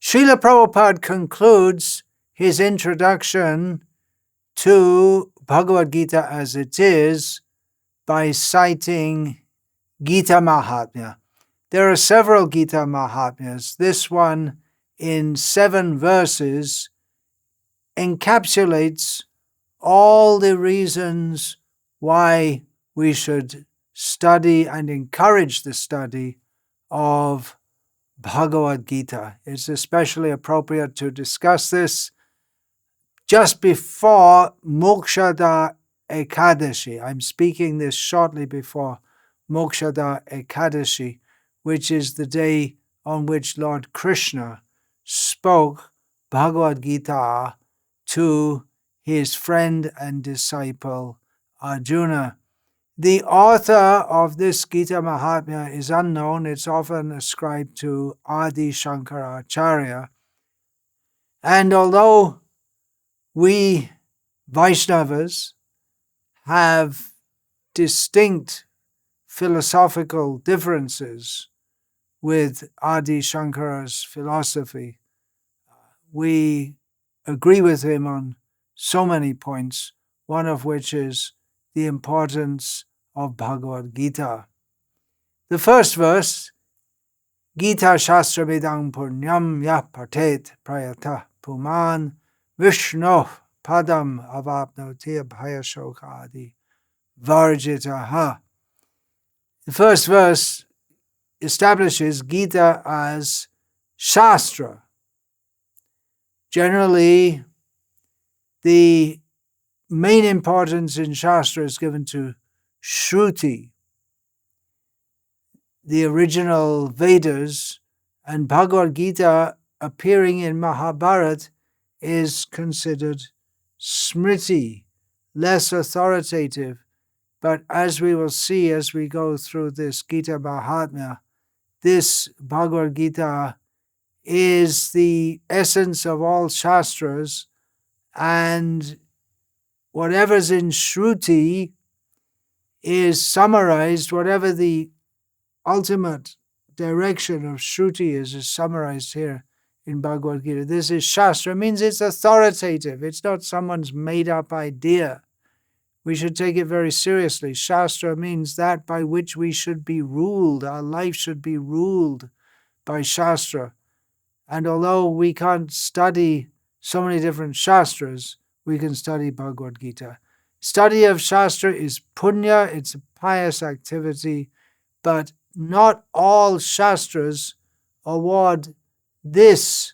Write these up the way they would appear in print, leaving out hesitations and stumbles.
Srila Prabhupada concludes his introduction to Bhagavad-gita as it is by citing Gita Mahatmya. There are several Gita Mahatmyas. This one, in 7 verses, encapsulates all the reasons why we should study and encourage the study of Bhagavad-gita. It's especially appropriate to discuss this just before Mokshada Ekadashi. I'm speaking this shortly before Mokshada Ekadashi, which is the day on which Lord Krishna spoke Bhagavad-gita to his friend and disciple Arjuna. The author of this Gita Mahatmya is unknown. It's often ascribed to Adi Shankaracharya. And although we Vaishnavas have distinct philosophical differences with Adi Shankara's philosophy, we agree with him on so many points, one of which is the importance of Bhagavad-gita. The first verse, Gita Shastra Vedang Punyam Yah Patet Prayata Puman Vishnu Padam Avapnoti Abhaya Shoka Adi Varjitaha. The first verse establishes Gita as Shastra. Generally, the main importance in Shastra is given to Shruti, the original Vedas, and Bhagavad-gita appearing in Mahabharata is considered Smriti, less authoritative. But as we will see as we go through this Gita Mahatmya, this Bhagavad-gita is the essence of all Shastras, and whatever's in Shruti is summarized, whatever the ultimate direction of Shruti is summarized here in Bhagavad-gita. This is Shastra. It means it's authoritative. It's not someone's made-up idea. We should take it very seriously. Shastra means that by which we should be ruled. Our life should be ruled by Shastra. And although we can't study so many different Shastras, we can study Bhagavad-gita. Study of Shastra is punya, it's a pious activity, but not all Shastras award this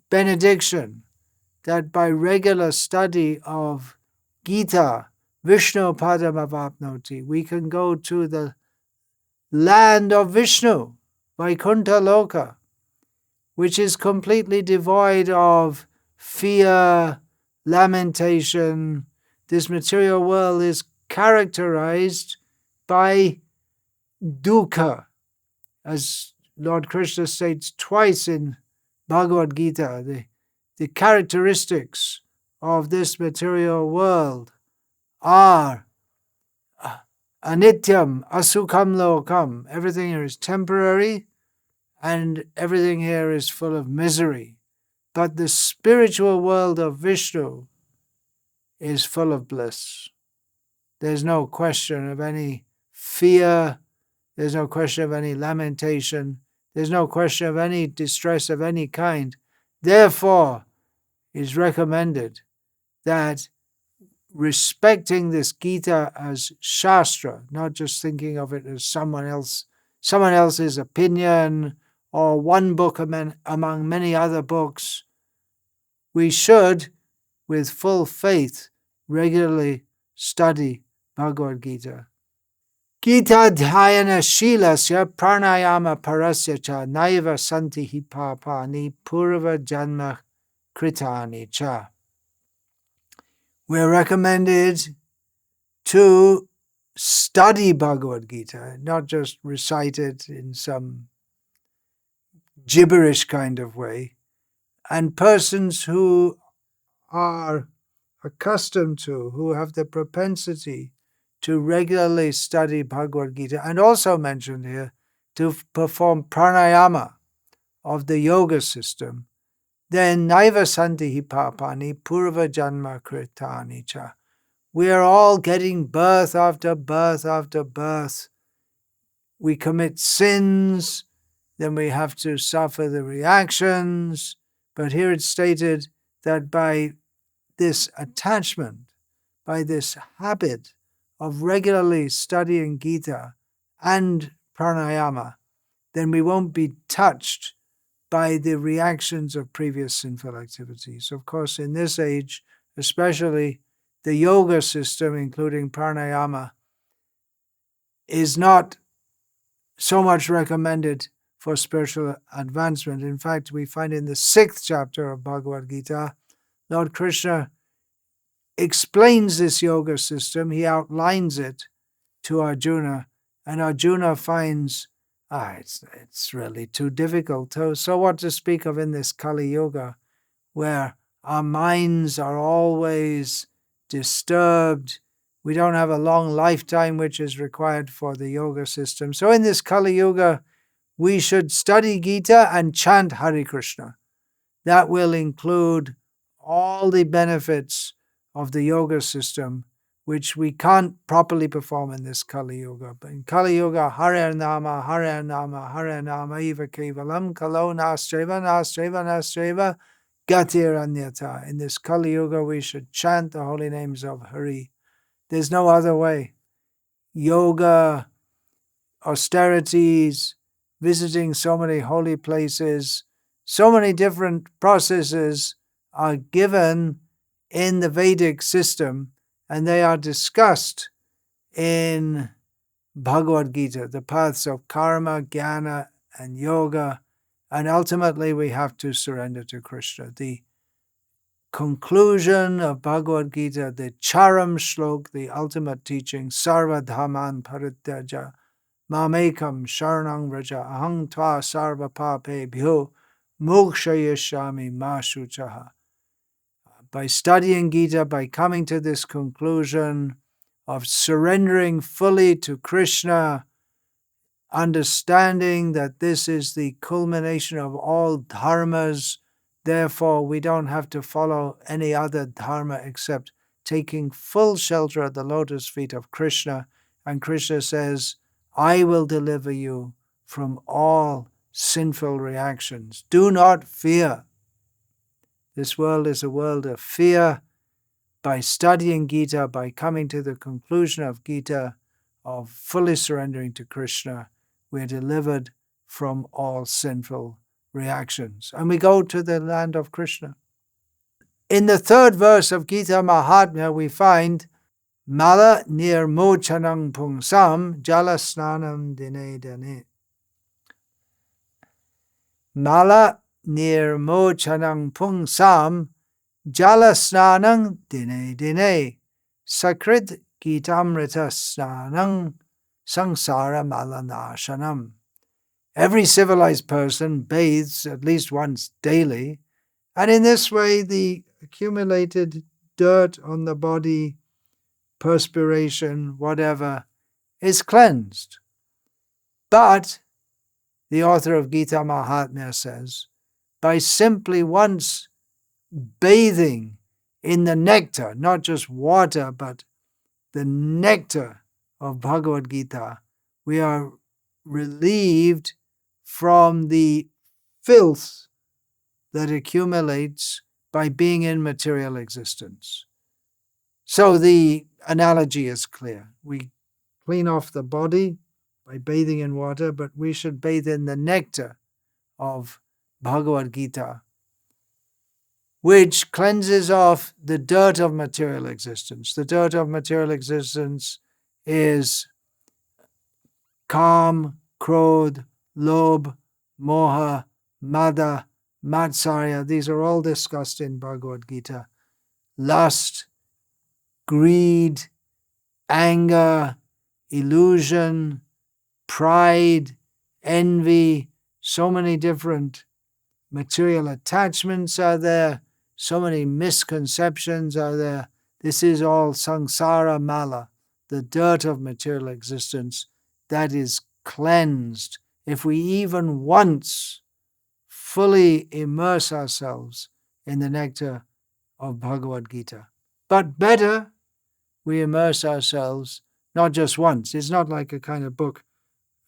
benediction, that by regular study of Gita, Vishnu Padam Avapnoti, we can go to the land of Vishnu, Vaikuntha Loka, which is completely devoid of fear, lamentation. This material world is characterized by dukkha, as Lord Krishna states twice in Bhagavad-gita. The characteristics of this material world are anityam, asukham lokam. Everything here is temporary, and everything here is full of misery. But the spiritual world of Vishnu is full of bliss. There's no question of any fear. There's no question of any lamentation. There's no question of any distress of any kind. Therefore, it is recommended that respecting this Gita as Shastra, not just thinking of it as someone else's opinion or one book among many other books, we should, with full faith, regularly study Bhagavad-gita. Gita dhyana shilasya pranayama parasya cha naiva santi hi papani purva janma kritani cha. We're recommended to study Bhagavad-gita, not just recite it in some gibberish kind of way. And persons who are accustomed to, who have the propensity to regularly study Bhagavad-gita, and also mentioned here, to perform pranayama, of the yoga system, then naiva santi papani purva janma kritani cha. We are all getting birth after birth after birth. We commit sins, then we have to suffer the reactions. But here it's stated that by this attachment, by this habit of regularly studying Gita and pranayama, then we won't be touched by the reactions of previous sinful activities. Of course, in this age, especially, the yoga system, including pranayama, is not so much recommended for spiritual advancement. In fact, we find in the 6th chapter of Bhagavad-gita, Lord Krishna explains this yoga system. He outlines it to Arjuna, and Arjuna finds, it's really too difficult. So what to speak of in this Kali Yuga, where our minds are always disturbed. We don't have a long lifetime, which is required for the yoga system. So in this Kali Yuga, we should study Gita and chant Hare Krishna. That will include all the benefits of the yoga system, which we can't properly perform in this Kali Yuga. But in Kali Yuga, Hare Nama, Hare Nama, Hare Nama, Eva Kevalam, Kalo Nastreva, Nastreva, Nastreva, Gatir Anyata. In this Kali Yuga, we should chant the holy names of Hari. There's no other way. Yoga, austerities, visiting so many holy places, so many different processes are given in the Vedic system, and they are discussed in Bhagavad-gita, the paths of karma, jnana, and yoga, and ultimately we have to surrender to Krishna. The conclusion of Bhagavad-gita, the Charam Shlok, the ultimate teaching, Sarva Dhamman Parityaja, Mamekam Sharanang Raja, Ahang Tva Sarva Papebhyo, Mokshayashami Ma Shuchaha. By studying Gita, by coming to this conclusion of surrendering fully to Krishna, understanding that this is the culmination of all dharmas, therefore we don't have to follow any other dharma except taking full shelter at the lotus feet of Krishna. And Krishna says, I will deliver you from all sinful reactions. Do not fear. This world is a world of fear. By studying Gita, by coming to the conclusion of Gita, of fully surrendering to Krishna, we are delivered from all sinful reactions. And we go to the land of Krishna. In the 3rd verse of Gita Mahatmya, we find Mala nirmochanam pungsam jala snanam dine dine. Mala nirmochanam pungsam jala snanam dine dine. Sakrit gitamrita snanam sangsara malanashanam. Every civilized person bathes at least once daily, and in this way the accumulated dirt on the body, perspiration, whatever, is cleansed. But, the author of Gita Mahatmya says, by simply once bathing in the nectar, not just water, but the nectar of Bhagavad-gita, we are relieved from the filth that accumulates by being in material existence. So the analogy is clear. We clean off the body by bathing in water, but we should bathe in the nectar of Bhagavad-gita, which cleanses off the dirt of material existence. The dirt of material existence is Kam, Krodh, Lobh, Moha, Mada, Matsarya. These are all discussed in Bhagavad-gita. Lust, greed, anger, illusion, pride, envy, so many different material attachments are there, so many misconceptions are there. This is all samsara mala, the dirt of material existence that is cleansed if we even once fully immerse ourselves in the nectar of Bhagavad-gita. But better, we immerse ourselves not just once. It's not like a kind of book.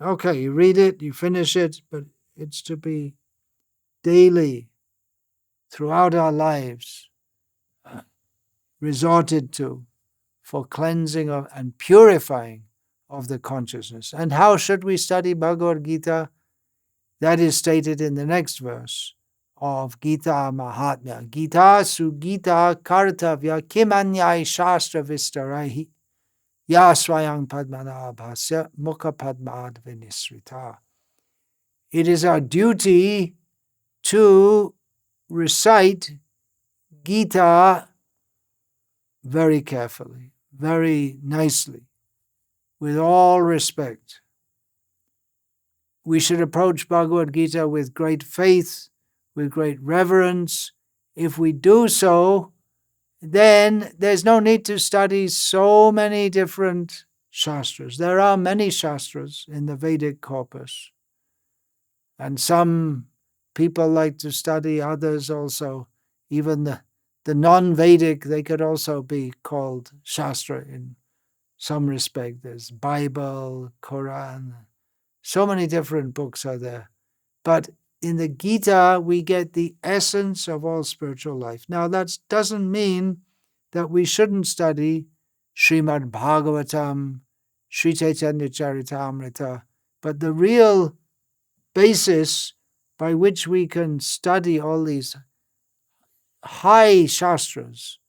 Okay, you read it, you finish it, but it's to be daily, throughout our lives, resorted to for cleansing of and purifying of the consciousness. And how should we study Bhagavad-gita? That is stated in the next verse of Gita Mahatmya. Gita Sugita Kartavya Kimanyai Shastra Vistaraihi Ya Swayam Padmanabhasya Mukha Padmad Vinisrita. It is our duty to recite Gita very carefully, very nicely, with all respect. We should approach Bhagavad-gita with great faith, with great reverence. If we do so, then there's no need to study so many different shastras. There are many shastras in the Vedic corpus. And some people like to study others also. Even the non-Vedic, they could also be called shastra in some respect. There's Bible, Quran. So many different books are there. But in the Gita, we get the essence of all spiritual life. Now, that doesn't mean that we shouldn't study Srimad Bhagavatam, Sri Chaitanya Charitamrita, but the real basis by which we can study all these high shastras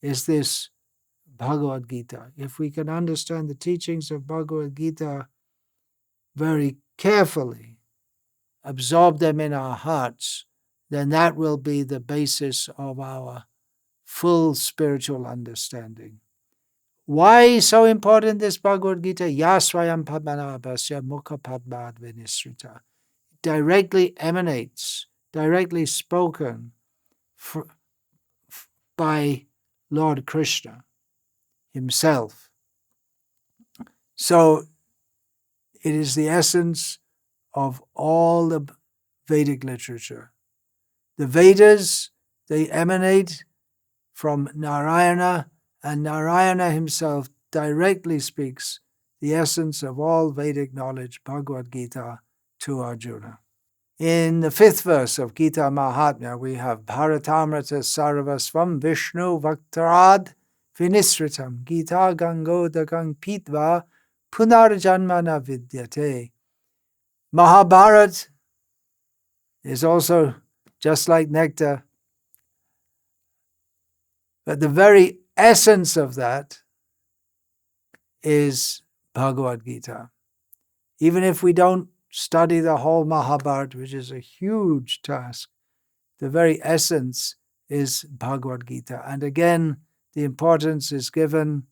is this Bhagavad-gita. If we can understand the teachings of Bhagavad-gita very carefully, absorb them in our hearts, then that will be the basis of our full spiritual understanding. Why so important this Bhagavad-gita? Yasvayam Padmanabhasya Mukha Padmad Vinisrita. Directly emanates, directly spoken by Lord Krishna himself. So it is the essence of all the Vedic literature. The Vedas, they emanate from Narayana, and Narayana himself directly speaks the essence of all Vedic knowledge, Bhagavad-gita, to Arjuna. In the 5th verse of Gita Mahatmya, we have Bharatamrita Sarvasvam Vishnu Vaktarad Vinisritam Gita Gangodakang Pitva Punarjanmana Vidyate. Mahabharat is also just like nectar, but the very essence of that is Bhagavad-gita. Even if we don't study the whole Mahabharata, which is a huge task, the very essence is Bhagavad-gita. And again, the importance is given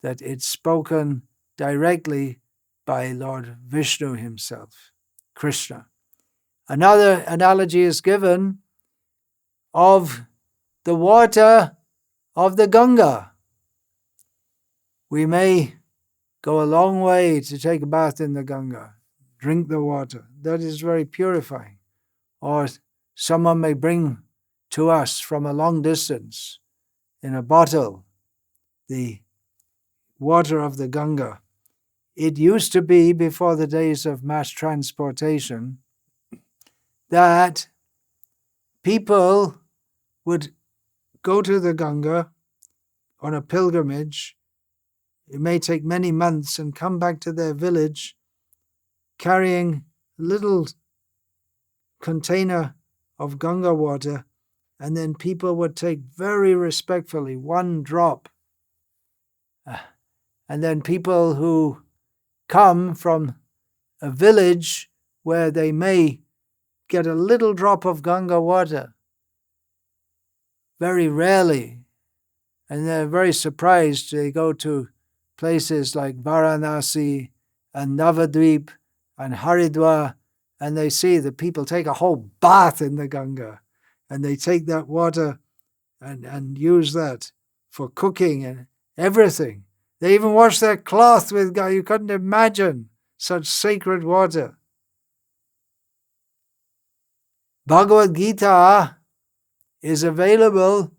that it's spoken directly by Lord Vishnu himself, Krishna. Another analogy is given of the water of the Ganga. We may go a long way to take a bath in the Ganga, drink the water. That is very purifying. Or someone may bring to us from a long distance in a bottle the water of the Ganga. It used to be, before the days of mass transportation, that people would go to the Ganga on a pilgrimage. It may take many months, and come back to their village carrying a little container of Ganga water, and then people would take very respectfully one drop. And then people who come from a village where they may get a little drop of Ganga water, very rarely, and they're very surprised. They go to places like Varanasi and Navadvip and Haridwar, and they see the people take a whole bath in the Ganga, and they take that water and use that for cooking and everything. They even wash their cloth with Ganga. You couldn't imagine such sacred water. Bhagavad-gita is available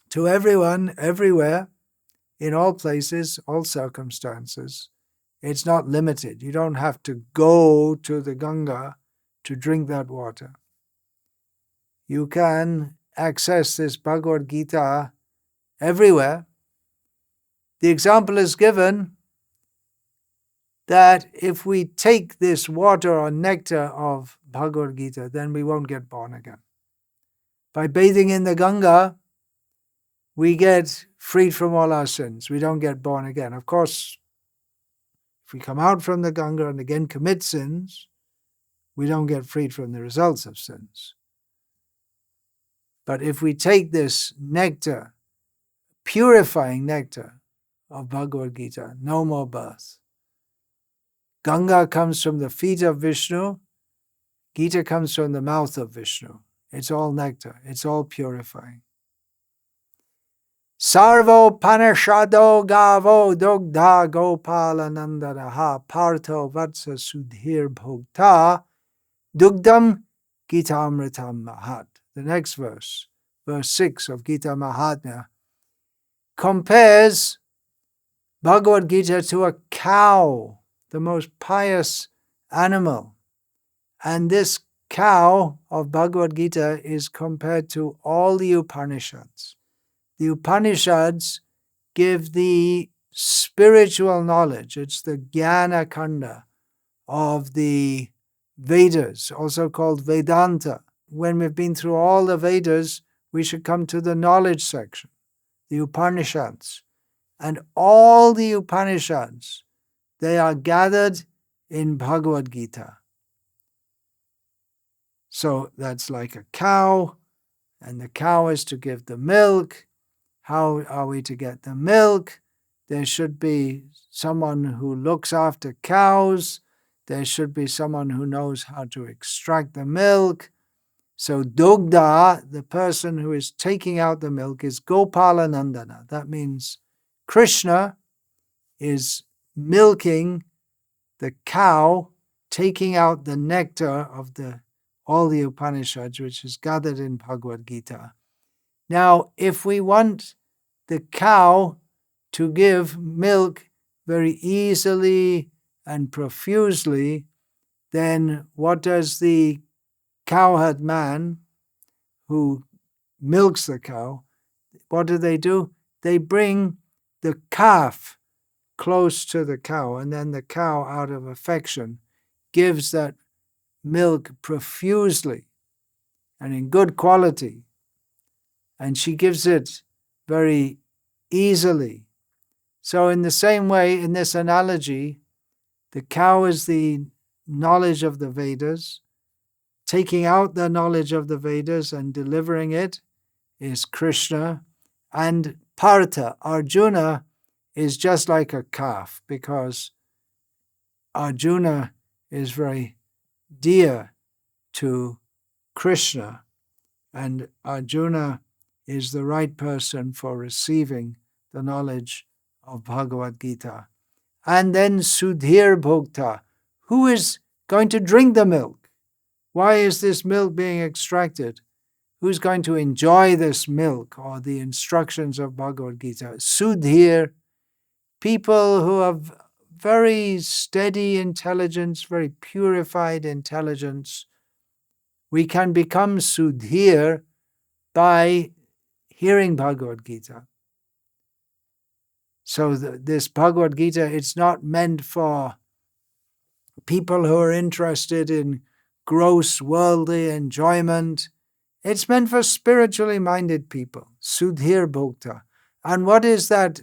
to everyone, everywhere, in all places, all circumstances. It's not limited. You don't have to go to the Ganga to drink that water. You can access this Bhagavad-gita everywhere. The example is given that if we take this water or nectar of Bhagavad-gita, then we won't get born again. By bathing in the Ganga, we get freed from all our sins. We don't get born again. Of course, if we come out from the Ganga and again commit sins, we don't get freed from the results of sins. But if we take this nectar, purifying nectar of Bhagavad-gita, no more birth. Ganga comes from the feet of Vishnu. Gita comes from the mouth of Vishnu. It's all nectar. It's all purifying. Sarvo panashado gavo dogdha gopalanandaraha partho vatsa sudhir bhokta dugdam gitamritam mahat. The next verse, verse 6 of Gita Mahatmya, compares Bhagavad-gita to a cow, the most pious animal. And this cow of Bhagavad-gita is compared to all the Upanishads. The Upanishads give the spiritual knowledge. It's the Jnana Kanda of the Vedas, also called Vedanta. When we've been through all the Vedas, we should come to the knowledge section, the Upanishads. And all the Upanishads, they are gathered in Bhagavad-gita. So that's like a cow, and the cow is to give the milk. How are we to get the milk? There should be someone who looks after cows. There should be someone who knows how to extract the milk. So Dugdha, the person who is taking out the milk, is Gopalanandana. That means Krishna is milking the cow, taking out the nectar of all the Upanishads, which is gathered in Bhagavad-gita. Now, if we want the cow to give milk very easily and profusely, then what does the cowherd man who milks the cow, what do? They bring the calf close to the cow, and then the cow, out of affection, gives that milk profusely and in good quality. And she gives it very easily. So in the same way, in this analogy, the cow is the knowledge of the Vedas. Taking out the knowledge of the Vedas and delivering it is Krishna. And Partha, Arjuna, is just like a calf, because Arjuna is very dear to Krishna, and Arjuna is the right person for receiving the knowledge of Bhagavad-gita. And then Sudhir Bhokta, who is going to drink the milk? Why is this milk being extracted? Who's going to enjoy this milk or the instructions of Bhagavad-gita? Sudhir, people who have very steady intelligence, very purified intelligence. We can become Sudhir by hearing Bhagavad-gita. So this Bhagavad-gita, it's not meant for people who are interested in gross worldly enjoyment. It's meant for spiritually minded people, Sudhir Bhokta. And what is that?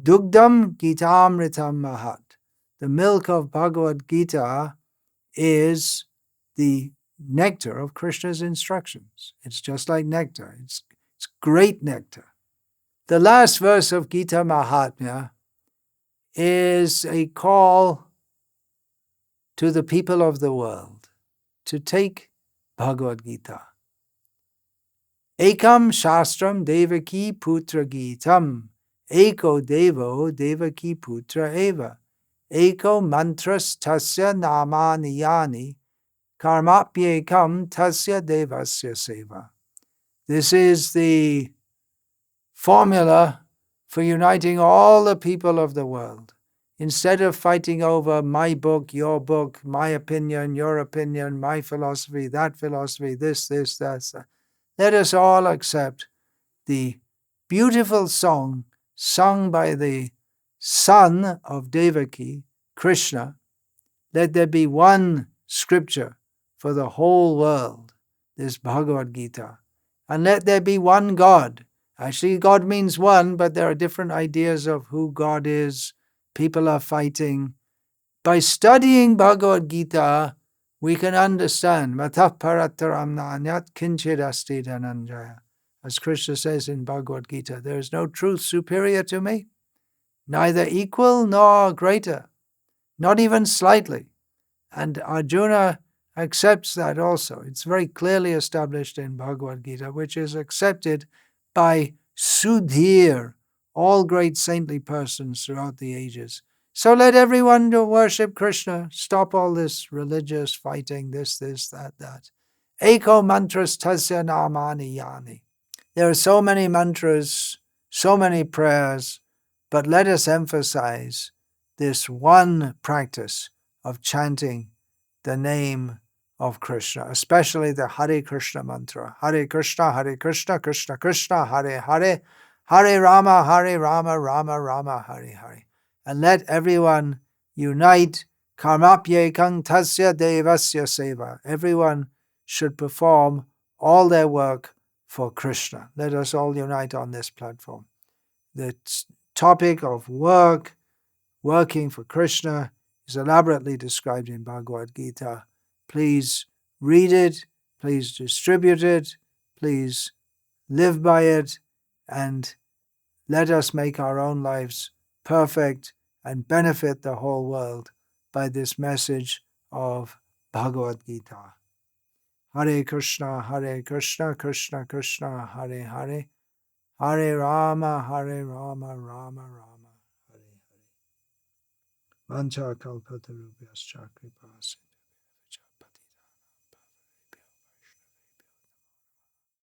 Dugdam Gitamritam Mahat. The milk of Bhagavad-gita is the nectar of Krishna's instructions. It's just like nectar. It's great nectar. The last verse of Gita Mahatmya is a call to the people of the world to take Bhagavad-gita. Ekam Shastram Devaki Putra Gitam. Eko Devo Devaki Putra Eva. Eko Mantras Tasya Namaniyani karmapyekam tasya devasya seva. This is the formula for uniting all the people of the world. Instead of fighting over my book, my opinion, your opinion, my philosophy, this, that, let us all accept the beautiful song sung by the son of Devaki, Krishna. Let there be one scripture for the whole world, this Bhagavad-gita. And let there be one God. Actually, God means one, but there are different ideas of who God is. People are fighting. By studying Bhagavad-gita, we can understand Matah Parataram Nanyat Kinchid Asti Dhananjaya. As Krishna says in Bhagavad-gita, there is no truth superior to me, neither equal nor greater, not even slightly. And Arjuna accepts that also. It's very clearly established in Bhagavad-gita, which is accepted by Sudhir, all great saintly persons throughout the ages. So let everyone worship Krishna. Stop all this religious fighting, this, that. Eko mantras tasya namani yani. There are so many mantras, so many prayers, but let us emphasize this one practice of chanting the name of Krishna, especially the Hare Krishna mantra. Hare Krishna, Krishna Krishna, Hare Hare, Hare Rama, Rama Rama, Hare Hare. And let everyone unite. Karmapyekam tasya devasya seva. Everyone should perform all their work for Krishna. Let us all unite on this platform. The topic of working for Krishna, is elaborately described in Bhagavad-gita. Please read it, please distribute it, please live by it, and let us make our own lives perfect and benefit the whole world by this message of Bhagavad-gita. Hare Krishna, Krishna Krishna, Hare Hare, Hare Rama, Rama Rama, Hare Hare. Vancha kalpatarubhyascha kripa